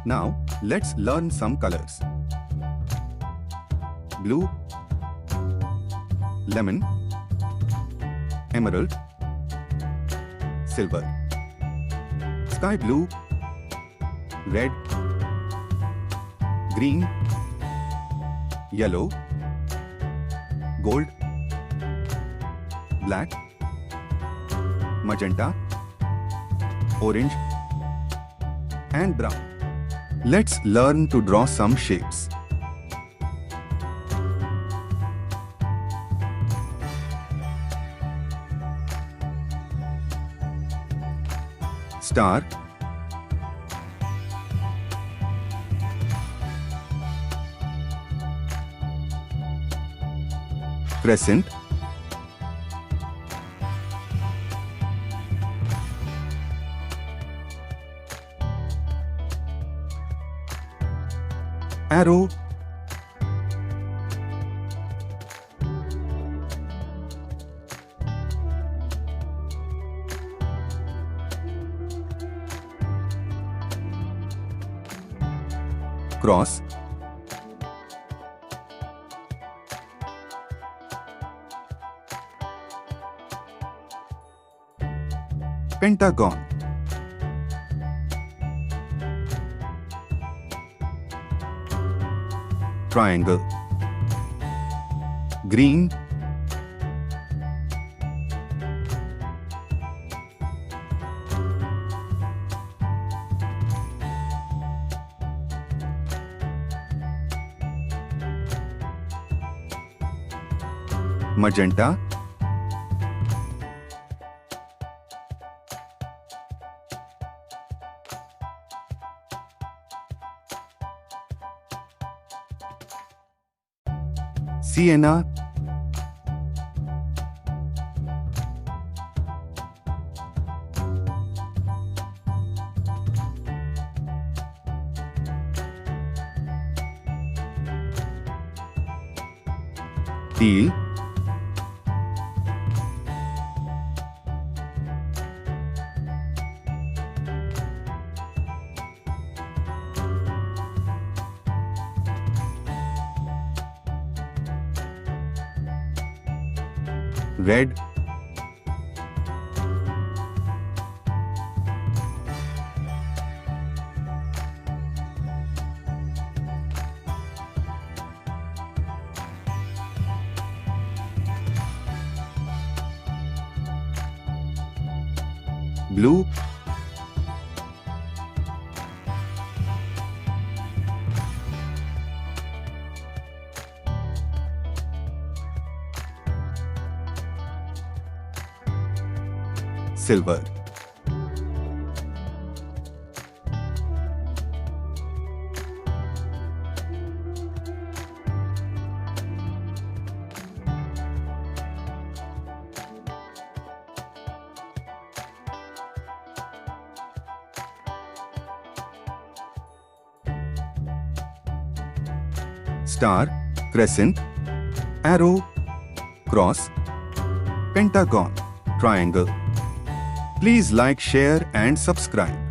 Now, let's learn some colors. Blue, lemon, emerald, silver, sky blue, red, green, yellow, gold, black, magenta, orange, and brown. Let's learn to draw some shapes. Star, crescent, arrow, cross, Pentagon, triangle, green, magenta, sienna, teal, red, blue, silver. Star, crescent, arrow, cross, pentagon, triangle. Please like, share and subscribe.